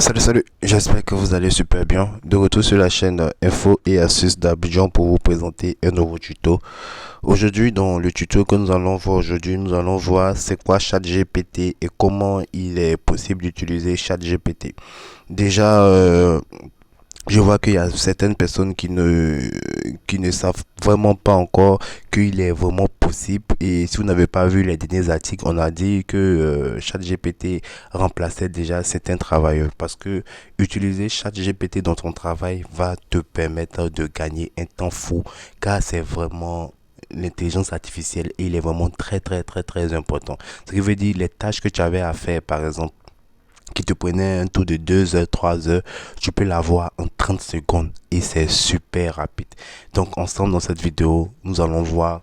Salut, j'espère que vous allez super bien. De retour sur la chaîne Info et Astuces d'Abidjan pour vous présenter un nouveau tuto. Aujourd'hui, dans le tuto que nous allons voir aujourd'hui, nous allons voir c'est quoi ChatGPT et comment il est possible d'utiliser ChatGPT. Déjà, je vois qu'il y a certaines personnes qui ne savent vraiment pas encore qu'il est vraiment possible. Et si vous n'avez pas vu les derniers articles, on a dit que ChatGPT remplaçait déjà certains travailleurs. Parce que utiliser ChatGPT dans ton travail va te permettre de gagner un temps fou. Car c'est vraiment l'intelligence artificielle et il est vraiment très important. Ce qui veut dire les tâches que tu avais à faire, par exemple, qui te prenait un tour de 2 heures, 3 heures, tu peux l'avoir en 30 secondes et c'est super rapide. Donc ensemble dans cette vidéo, nous allons voir,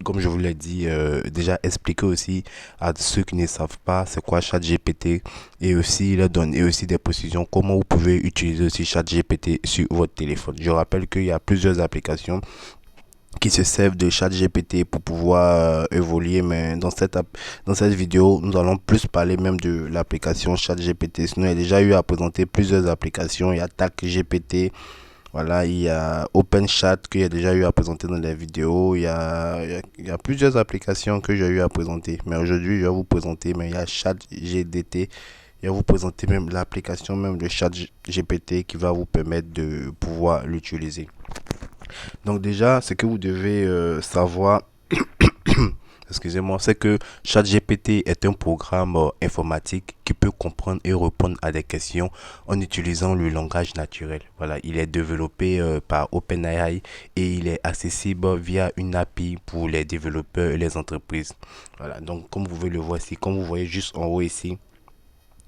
comme je vous l'ai dit, déjà expliquer aussi à ceux qui ne savent pas c'est quoi ChatGPT et aussi leur donner aussi des précisions comment vous pouvez utiliser aussi ChatGPT sur votre téléphone. Je rappelle qu'il y a plusieurs applications qui se servent de ChatGPT pour pouvoir évoluer. Mais dans cette vidéo, nous allons plus parler même de l'application ChatGPT. Sinon, il y a déjà eu à présenter plusieurs applications. Il y a TAC-GPT, voilà, il y a OpenChat qu'il y a déjà eu à présenter dans les vidéos. Il y a plusieurs applications que j'ai eu à présenter. Mais aujourd'hui, je vais vous présenter, mais il y a ChatGPT. Je vais vous présenter même l'application même de ChatGPT qui va vous permettre de pouvoir l'utiliser. Donc déjà, ce que vous devez savoir, excusez-moi, c'est que ChatGPT est un programme informatique qui peut comprendre et répondre à des questions en utilisant le langage naturel. Voilà, il est développé par OpenAI et il est accessible via une API pour les développeurs et les entreprises. Voilà, donc comme vous pouvez le voir ici, comme vous voyez juste en haut ici,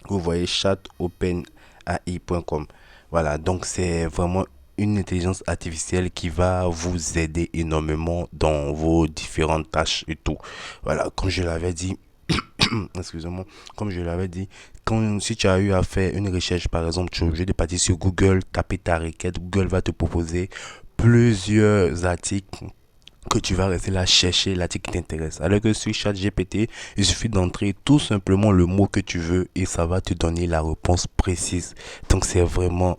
vous voyez chatopenai.com. Voilà, donc c'est vraiment une intelligence artificielle qui va vous aider énormément dans vos différentes tâches et tout. Voilà, comme je l'avais dit, excusez-moi, comme je l'avais dit, si tu as eu à faire une recherche, par exemple, tu es obligé de partir sur Google, taper ta requête, Google va te proposer plusieurs articles que tu vas rester là chercher l'article qui t'intéresse. Alors que sur ChatGPT, il suffit d'entrer tout simplement le mot que tu veux et ça va te donner la réponse précise. Donc c'est vraiment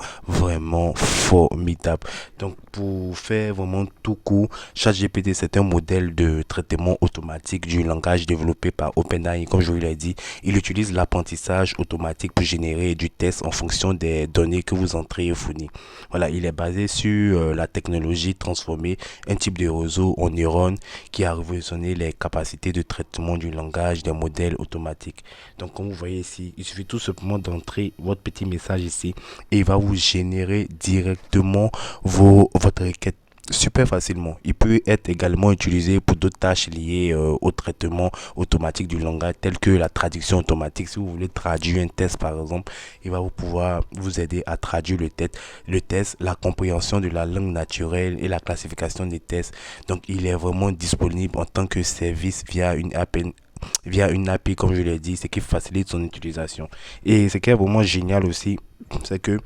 formidable. Donc pour faire vraiment tout court, ChatGPT c'est un modèle de traitement automatique du langage développé par OpenAI. Comme je vous l'ai dit, il utilise l'apprentissage automatique pour générer du test en fonction des données que vous entrez et fournissez. Voilà, il est basé sur la technologie transformée, un type de réseau en neurones qui a révolutionné les capacités de traitement du langage des modèles automatiques. Donc comme vous voyez ici, il suffit tout simplement d'entrer votre petit message ici et il va vous générer directement votre requête super facilement. Il peut être également utilisé pour d'autres tâches liées au traitement automatique du langage, telles que la traduction automatique. Si vous voulez traduire un test, par exemple, il va vous pouvoir vous aider à traduire le test, la compréhension de la langue naturelle et la classification des tests. Donc, il est vraiment disponible en tant que service via une API, comme je l'ai dit, ce qui facilite son utilisation. Et ce qui est vraiment génial aussi, c'est que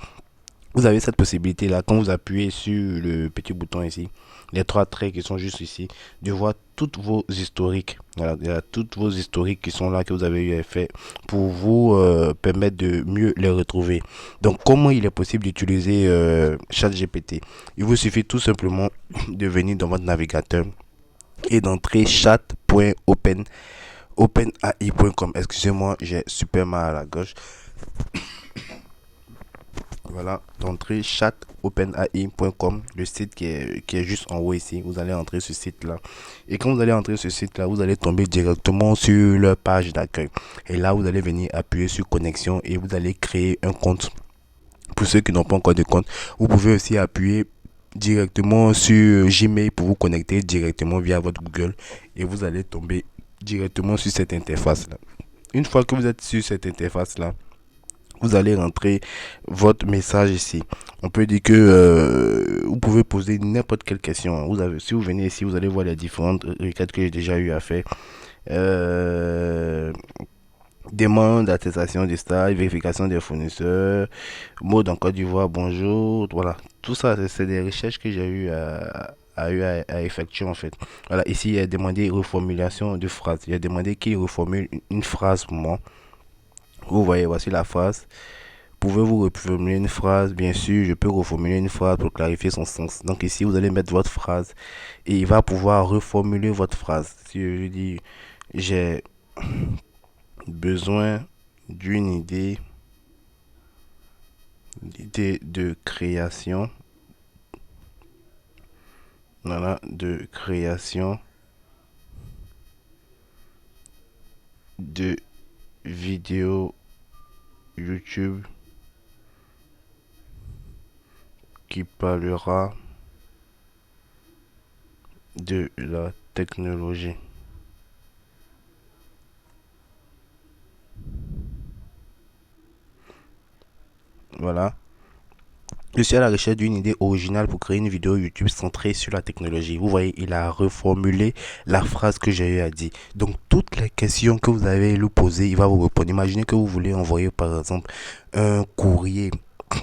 vous avez cette possibilité là quand vous appuyez sur le petit bouton ici, les trois traits qui sont juste ici, de voir toutes vos historiques. Voilà, il y a toutes vos historiques qui sont là que vous avez eu fait pour vous permettre de mieux les retrouver. Donc comment il est possible d'utiliser ChatGPT? Il vous suffit tout simplement de venir dans votre navigateur et d'entrer chat.openai.com. Excusez-moi, j'ai super mal à la gauche. Voilà, d'entrer chatopenai.com, le site qui est juste en haut ici. Vous allez entrer ce site-là. Et quand vous allez entrer ce site-là, vous allez tomber directement sur leur page d'accueil. Et là, vous allez venir appuyer sur connexion et vous allez créer un compte. Pour ceux qui n'ont pas encore de compte, vous pouvez aussi appuyer directement sur Gmail pour vous connecter directement via votre Google. Et vous allez tomber directement sur cette interface-là. Une fois que vous êtes sur cette interface-là, vous allez rentrer votre message ici. On peut dire que vous pouvez poser n'importe quelle question. Si vous venez ici, vous allez voir les différentes requêtes que j'ai déjà eu à faire. Euh, Demande d'attestation du stage, vérification des fournisseurs, mode en Côte d'Ivoire, bonjour. Voilà, tout ça, c'est des recherches que j'ai eu à effectuer en fait. Voilà, ici, il y a demandé reformulation de phrase. Il y a demandé qu'il reformule une phrase pour moi. Vous voyez, voici la phrase. pouvez vous reformuler une phrase. Bien sûr, je peux reformuler une phrase pour clarifier son sens. Donc ici, vous allez mettre votre phrase et il va pouvoir reformuler votre phrase. Si je dis, j'ai besoin d'une idée de création, voilà, de création de vidéos YouTube qui parlera de la technologie. Voilà. Je suis à la recherche d'une idée originale pour créer une vidéo YouTube centrée sur la technologie. Vous voyez, il a reformulé la phrase que j'ai eu à dire. Donc, toutes les questions que vous avez lui poser, il va vous répondre. Imaginez que vous voulez envoyer, par exemple, un courrier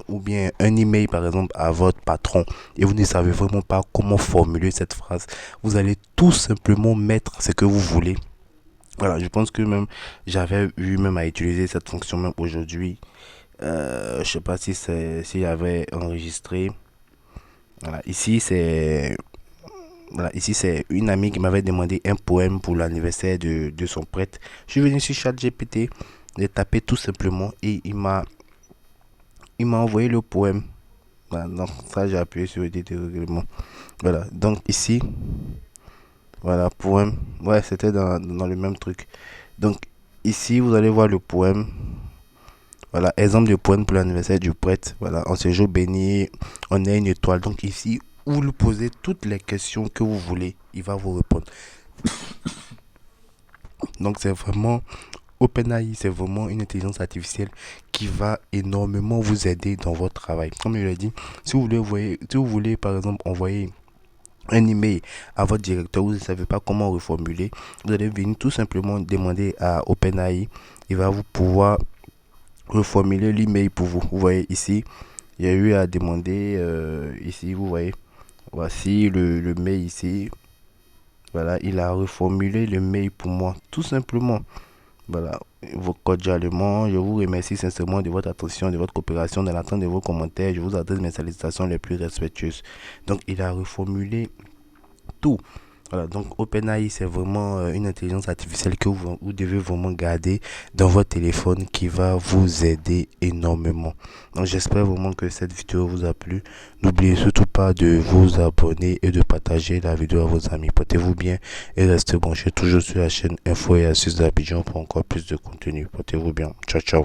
ou bien un email, par exemple, à votre patron et vous ne savez vraiment pas comment formuler cette phrase. Vous allez tout simplement mettre ce que vous voulez. Voilà, je pense que même j'avais eu même à utiliser cette fonction même aujourd'hui. Je sais pas s'il y avait enregistré. Voilà, ici c'est une amie qui m'avait demandé un poème pour l'anniversaire de son prêtre. Je suis venu sur ChatGPT, j'ai tapé tout simplement et il m'a envoyé le poème. Voilà, donc ça j'ai appuyé sur éditer règlement. Voilà, donc ici, voilà, poème. Ouais, c'était dans le même truc. Donc ici, vous allez voir le poème. Voilà, exemple de poème pour l'anniversaire du prêtre. Voilà, en ce jour béni, on est une étoile. Donc ici, vous lui posez toutes les questions que vous voulez, il va vous répondre. Donc c'est vraiment OpenAI, c'est vraiment une intelligence artificielle qui va énormément vous aider dans votre travail. Comme je l'ai dit, si vous voulez par exemple envoyer un email à votre directeur, vous ne savez pas comment reformuler, vous allez venir tout simplement demander à OpenAI, il va vous pouvoir reformuler l'email pour vous. Vous voyez ici, il y a eu à demander, ici vous voyez, voici le mail ici. Voilà, il a reformulé le mail pour moi, tout simplement. Voilà, vos cordialement, je vous remercie sincèrement de votre attention, de votre coopération, dans l'attente de vos commentaires. Je vous adresse mes salutations les plus respectueuses. Donc, il a reformulé tout. Voilà, donc OpenAI, c'est vraiment une intelligence artificielle que vous devez vraiment garder dans votre téléphone qui va vous aider énormément. Donc j'espère vraiment que cette vidéo vous a plu. N'oubliez surtout pas de vous abonner et de partager la vidéo à vos amis. Portez-vous bien et restez branchés toujours sur la chaîne Info et Astuces d'Abidjan pour encore plus de contenu. Portez-vous bien. Ciao, ciao.